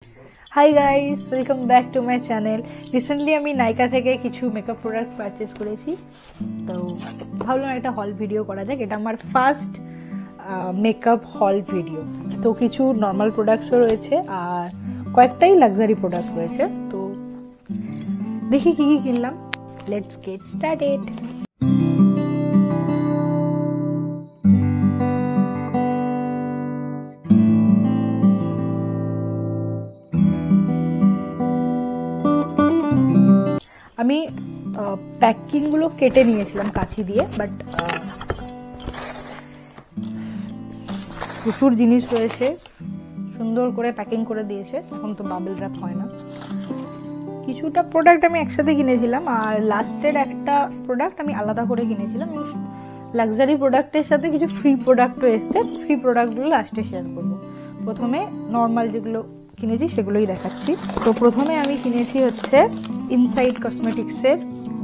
High guys welcome back to my channel. Recently আমি নাইকা থেকে কিছু মেকআপ প্রোডাক্ট পারচেজ করেছি, তো ভাবলাম একটা হল ভিডিও করা যাক। এটা আমার ফার্স্ট মেকআপ হল ভিডিও। তো কিছু নর্মাল প্রোডাক্টসও রয়েছে আর কয়েকটাই লাক্সারি প্রোডাক্ট রয়েছে। তো দেখি কি কি কিনলাম। Let's get started. আমি প্যাকিংগুলো কেটে নিয়েছিলাম কাঁচি দিয়ে, বাট প্রচুর জিনিস রয়েছে, সুন্দর করে প্যাকিং করে দিয়েছে। এখন তো বাবল র্যাপ হয় না। কিছুটা প্রোডাক্ট আমি একসাথে কিনেছিলাম আর লাস্টের একটা প্রোডাক্ট আমি আলাদা করে কিনেছিলাম। লাক্সারি প্রোডাক্টের সাথে কিছু ফ্রি প্রোডাক্টও এসছে। ফ্রি প্রোডাক্টগুলো লাস্টে শেয়ার করবো। প্রথমে নর্মাল যেগুলো কিনেছি সেগুলোই দেখাচ্ছি। তো প্রথমে আমি কিনেছি হচ্ছে ইনসাইড কসমেটিক্সের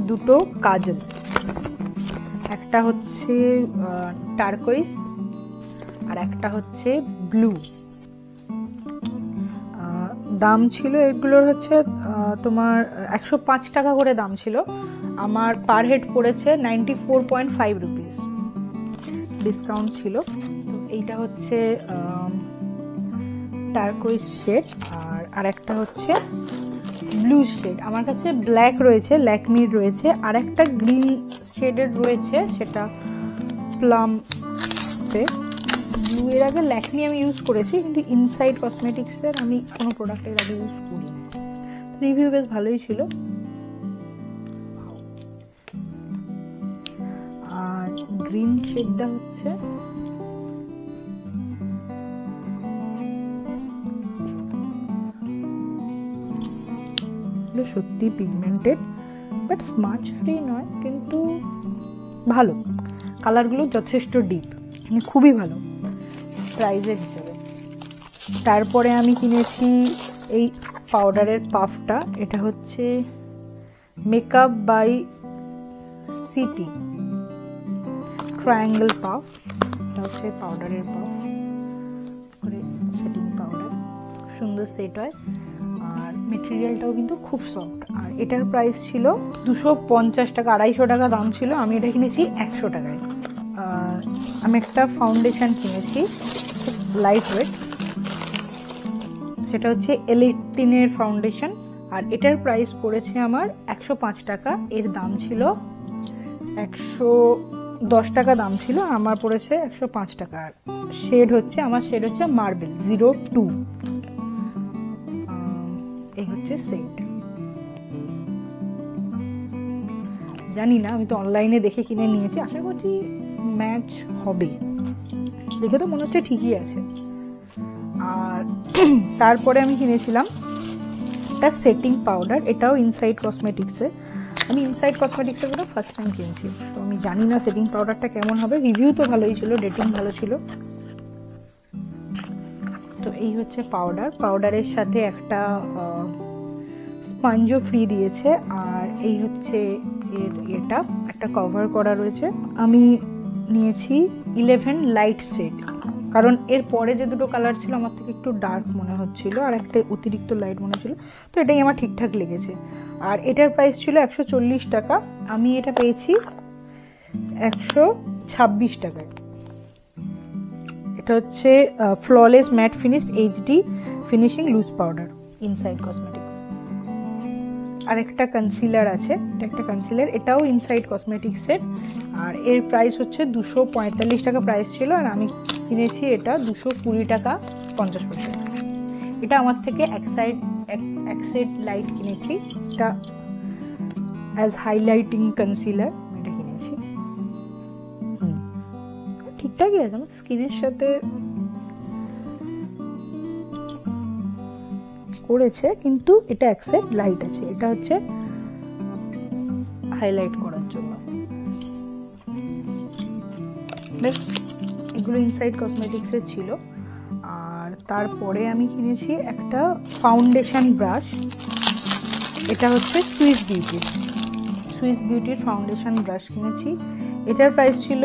দুটো কাজল। একটা হচ্ছে টার্কোইস আর একটা হচ্ছে ব্লু। দাম ছিল এগুলোর হচ্ছে তোমার 105 টাকা করে দাম ছিল। আমার পার হেড পড়েছে 94.5 রুপিস, ডিসকাউন্ট ছিল। তো এইটা হচ্ছে টার্কোইস শেড আর একটা হচ্ছে ব্লু শেড। আমার কাছে ব্ল্যাক রয়েছে, ল্যাকমির রয়েছে, আর একটা গ্রিন শেডের রয়েছে, সেটা প্লাম। ব্লু এর আগে ল্যাকমি আমি ইউজ করেছি, কিন্তু ইনসাইড কসমেটিক্সের আমি কোনো প্রোডাক্টের আগে ইউজ করি। রিভিউ বেশ ভালোই ছিল। আর গ্রিন শেডটা হচ্ছে সত্যি পিগমেন্টেড, বাট স্মাচ ফ্রি নয়, কিন্তু ভালো। কালারগুলো যথেষ্ট ডিপ, মানে খুবই ভালো প্রাইজের হিসেবে। তারপরে আমি কিনেছি এই পাউডারের পাফটা। এটা হচ্ছে makeup vice city triangle puff. এটা হচ্ছে পাউডারের পাফ করে সেটিং পাউডার, সুন্দর সেট হয় আর মেটেরিয়ালটাও কিন্তু খুব সফট। আর এটার প্রাইস ছিল 250 টাকা, 250 টাকা দাম ছিল। আমি এটা কিনেছি 100 টাকায়। আমি একটা ফাউন্ডেশন কিনেছি লাইট ওয়েট, সেটা হচ্ছে L18 এর ফাউন্ডেশন। আর এটার প্রাইস পড়েছে আমার 105 টাকা। এর দাম ছিল 110 টাকা দাম ছিল, আমার পড়েছে 105 টাকা। শেড হচ্ছে মার্বেল 02। এই হচ্ছে সেট। জানি না, আমি তো অনলাইনে দেখে কিনে নিয়েছি, আশা করছি ম্যাচ হবে। দেখে তো মনে হচ্ছে ঠিকই আছে। আর তারপরে আমি কিনেছিলাম একটা সেটিং পাউডার। এটাও ইনসাইড কসমেটিক্সের। আমি ইনসাইড কসমেটিক্সের করে ফার্স্ট টাইম কিনছি, তো আমি জানি না সেটিং পাউডারটা কেমন হবে। রিভিউ তো ভালোই ছিল, রেটিং ভালো ছিল। তো এই হচ্ছে পাউডার। পাউডারের সাথে একটা স্পঞ্জও ফ্রি দিয়েছে। আর এই হচ্ছে এটা একটা কভার করা রয়েছে। আমি নিয়েছি 11 লাইট শেড, কারণ এর পরে যে দুটো কালার ছিল আমার থেকে একটু ডার্ক মনে হচ্ছিল আর একটা অতিরিক্ত লাইট মনে হচ্ছিল, তো এটাই আমার ঠিকঠাক লেগেছে। আর এটার প্রাইস ছিল 140 টাকা, আমি এটা পেয়েছি 126 টাকায়। এটা হচ্ছে flawless matte finished HD finishing loose powder, inside cosmetics. আর একটা কনসিলার আছে, এটা একটা কনসিলার, এটাও ইনসাইড কসমেটিক্সের। আর এর প্রাইস হচ্ছে 245 টাকা প্রাইস ছিল, আর আমি কিনেছি এটা 220 টাকা 50 পয়সা। এটা আমার থেকে এক সেট লাইট কিনেছি, এটা অ্যাজ হাইলাইটিং কনসিলার এটা কিনেছি। ঠিকঠাকই আছে, আমার স্কিনের সাথে করেছে, কিন্তু এটা এক সেট লাইট আছে। এটা হচ্ছে হাইলাইট করার জন্য। এগুলো ইনসাইড কসমেটিক্সের ছিল। আর তারপরে আমি কিনেছি একটা ফাউন্ডেশন ব্রাশ। এটা হচ্ছে সুইস বিউটির ফাউন্ডেশন ব্রাশ কিনেছি। এটার প্রাইস ছিল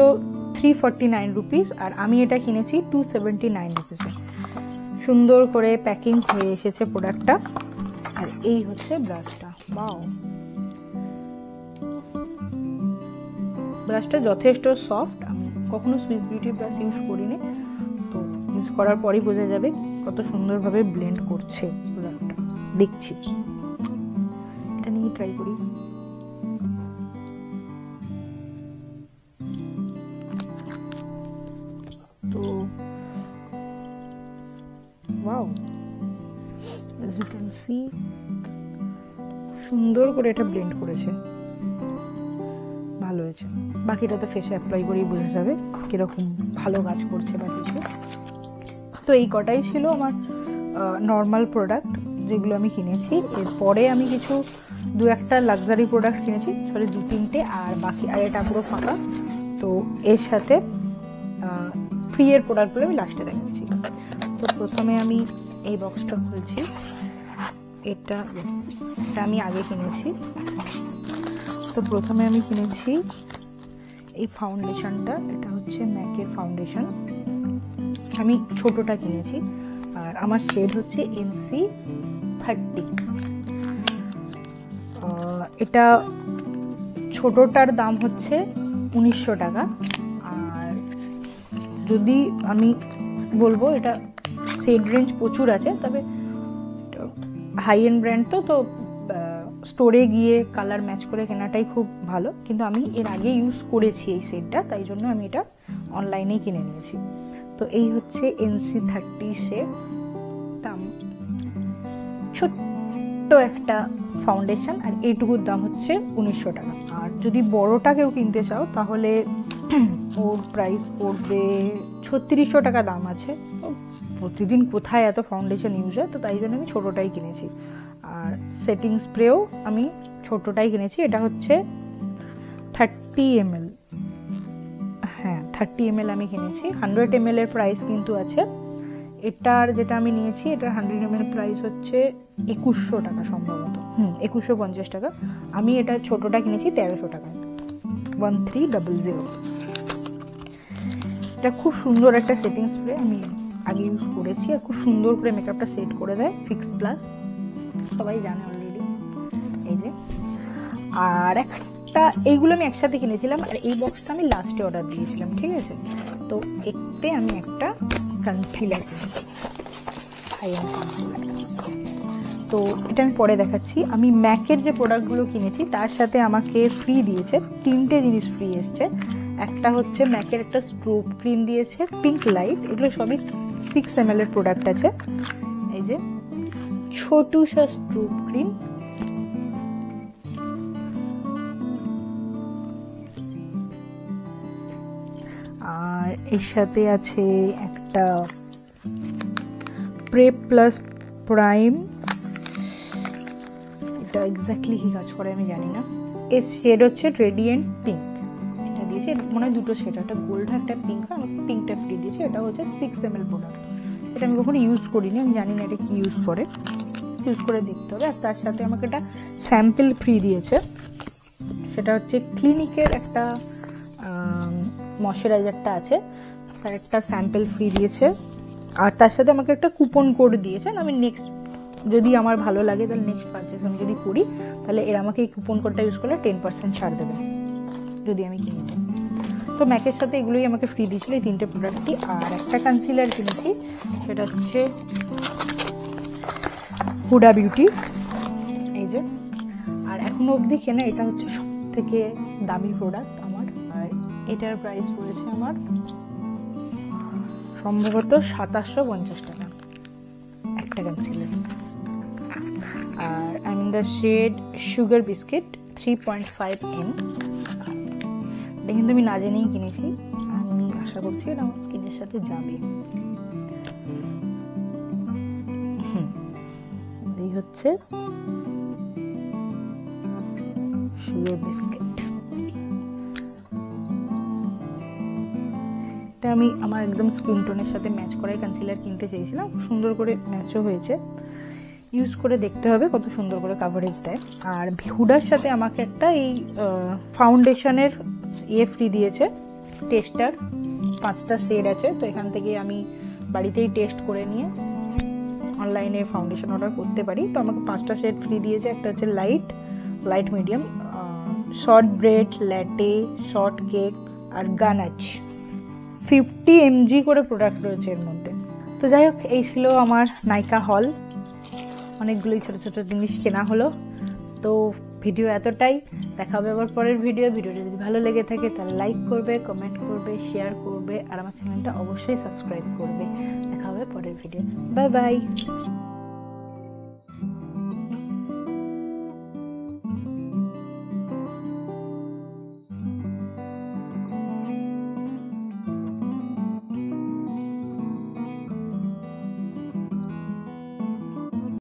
349 রুপিস, আর আমি এটা কিনেছি 279 রুপিসে। সুন্দর করে প্যাকিং হয়ে এসেছে প্রোডাক্টটা। আর এই হচ্ছে ব্রাশটা। ওয়াও, ব্রাশটা যথেষ্ট সফট। আমি কখনো সুইস বিউটি ব্রাশ ইউজ করিনি, তো ইউজ করার পরই বোঝা যাবে কত সুন্দরভাবে ব্লেন্ড করছে প্রোডাক্টটা। দেখছি, এটা নিয়ে ট্রাই করি। তো wow, as you can see, সুন্দর করে এটা ব্লেন্ড করেছে, ভালো হয়েছে। বাকিটা তো ফেসে অ্যাপ্লাই করেই বোঝা যাবে কিরকম ভালো কাজ করছে বা কিছু। তো এই কটাই ছিল আমার নর্মাল প্রোডাক্ট যেগুলো আমি কিনেছি। এরপরে আমি কিছু দু একটা লাক্সারি প্রোডাক্ট কিনেছি, সরি 2-3টে, আর বাকি আর এটা পুরো ফাঁকা। তো এর সাথে ফ্রি এর প্রোডাক্টগুলো আমি লাস্টে দেখাচ্ছি। তো প্রথমে আমি এই বক্সটা খুলছি। এটা আমি আগে কিনেছি। তো প্রথমে আমি কিনেছি এই ফাউন্ডেশনটা। এটা হচ্ছে ম্যাকের ফাউন্ডেশন, আমি ছোটটা কিনেছি, আর আমার শেড হচ্ছে NC30। এটা ছোটটার দাম হচ্ছে 1900 টাকা। আর যদি আমি বলবো, এটা শেড রেঞ্জ প্রচুর আছে, তবে হাই এন্ড ব্র্যান্ড তো স্টোরে গিয়ে কালার ম্যাচ করে কেনাটাই খুব ভালো। কিন্তু আমি এর আগে ইউজ করেছি এই শেডটা, তাই জন্য আমি এটা অনলাইনেই কিনে নিয়েছি। তো এই হচ্ছে NC30 শেড, দাম ছোট্ট একটা ফাউন্ডেশন, আর এইটুকুর দাম হচ্ছে 1900 টাকা। আর যদি বড়টা কেউ কিনতে চাও তাহলে ওর প্রাইস পড়বে 3600 টাকা দাম আছে। প্রতিদিন কোথায় এত ফাউন্ডেশন ইউজ হয়, তো তাই জন্য আমি ছোটোটাই কিনেছি। আর সেটিং স্প্রেও আমি ছোটোটাই কিনেছি। এটা হচ্ছে 30 ml, হ্যাঁ 30 ml আমি কিনেছি। 100 ml এর প্রাইস কিন্তু আছে। এটার যেটা আমি নিয়েছি, এটার 100 ml প্রাইস হচ্ছে 2100 টাকা সম্ভবত, 2150 টাকা। আমি এটা ছোটোটা কিনেছি 1300 টাকায়, 1300। এটা খুব সুন্দর একটা সেটিং স্প্রে, আমি আগে ইউজ করেছি, আর খুব সুন্দর করে মেকআপটা সেট করে দেয়। ফিক্স প্লাস সবাই জানে অলরেডি। এই যে, আর একটা এইগুলো আমি একসাথে কিনেছিলাম, আর এই বক্সটা আমি লাস্টে অর্ডার দিয়েছিলাম, ঠিক আছে। তো এতে আমি একটা কনসিলার কিনেছি, হাইএন্ড কনসিলার। তো এটা আমি পরে দেখাচ্ছি। আমি ম্যাকের যে প্রোডাক্টগুলো কিনেছি তার সাথে আমাকে ফ্রি দিয়েছে 3টে জিনিস ফ্রি এসছে। একটা হচ্ছে ম্যাকের একটা স্ট্রোব ক্রিম দিয়েছে, পিঙ্ক লাইট। এগুলো সবই 6 ml এর প্রোডাক্ট আছে। এই যে ছোটুসা স্ট্রোব ক্রিম, আর এর সাথে আছে একটা প্রেপ প্লাস প্রাইম। এটা এক্স্যাক্টলি কি কাজ করে আমি জানি না। এর শেড হচ্ছে রেডিয়েন্ট পিঙ্ক। এটা দিয়েছে, মনে হয় দুটো শেড, একটা গোল্ড একটা পিঙ্ক, আর পিঙ্কটা ফ্রি দিয়েছে। এটা হচ্ছে 6 ml প্রোডাক্ট। এটা আমি কখনো ইউজ করিনি, আমি জানি না এটা কি ইউজ করে, ইউজ করে দেখতে হবে। আর তার সাথে আমাকে একটা স্যাম্পল ফ্রি দিয়েছে, সেটা হচ্ছে ক্লিনিকের একটা ময়শ্চারাইজারটা আছে, তার একটা স্যাম্পল ফ্রি দিয়েছে। আর তার সাথে আমাকে একটা কুপন কোড দিয়েছেন। আমি নেক্সট যদি আমার ভালো লাগে তাহলে নেক্সট পারচেস আমি যদি করি, তাহলে এরা আমাকে এই কুপন কোডটা ইউজ করলে 10% ছাড় দেবে যদি আমি কিনি। তো ম্যাকের সাথে এগুলোই আমাকে ফ্রি দিয়েছিল, এই 3টে প্রোডাক্টই। আর একটা কনসিলার কিনেছি, সেটা হচ্ছে হুডা বিউটি, এই যে। আর এখনো অবধি কেনা এটা হচ্ছে সব থেকে দামি প্রোডাক্ট আমার। আর এটার প্রাইস পড়েছে আমার সম্ভবত 2750 টাকা একটা কনসিলার। আর I mean the shade sugar biscuit 3.5N। এটা কিন্তু আমি না জেনেই কিনেছি, আমি আশা করছি এটা আমার স্কিনের সাথে যাবে। এই হচ্ছে সুগার বিস্কিট। এটা আমি আমার একদম স্কিন টোনের সাথে ম্যাচ করাই কনসিলার কিনতে চেয়েছিলাম, সুন্দর করে ম্যাচও হয়েছে। ইউজ করে দেখতে হবে কত সুন্দর করে কাভারেজ দেয়। আর হুডার সাথে আমাকে একটা এই ফাউন্ডেশনের ফ্রি দিয়েছে, টেস্টার। 5টা শেড আছে, তো এখান থেকে আমি বাড়িতেই টেস্ট করে নিয়ে অনলাইনে ফাউন্ডেশন অর্ডার করতে পারি। তো আমাকে 5টা শেড ফ্রি দিয়েছে। একটা হচ্ছে light medium, short bread, latte, short cake আর গানাচ। 50 mg করে প্রোডাক্ট রয়েছে এর মধ্যে। তো যাই হোক, এই ছিল আমার নাইকা হল। অনেকগুলোই ছোট ছোট জিনিস কেনা হলো। তো ভিডিও এতটাই, দেখা হবে আবার পরের ভিডিওটা যদি ভালো লেগে থাকে তাহলে লাইক করবে, কমেন্ট করবে, শেয়ার করবে আর আমার চ্যানেলটা অবশ্যই সাবস্ক্রাইব করবে। দেখা হবে পরের ভিডিও। Bye bye.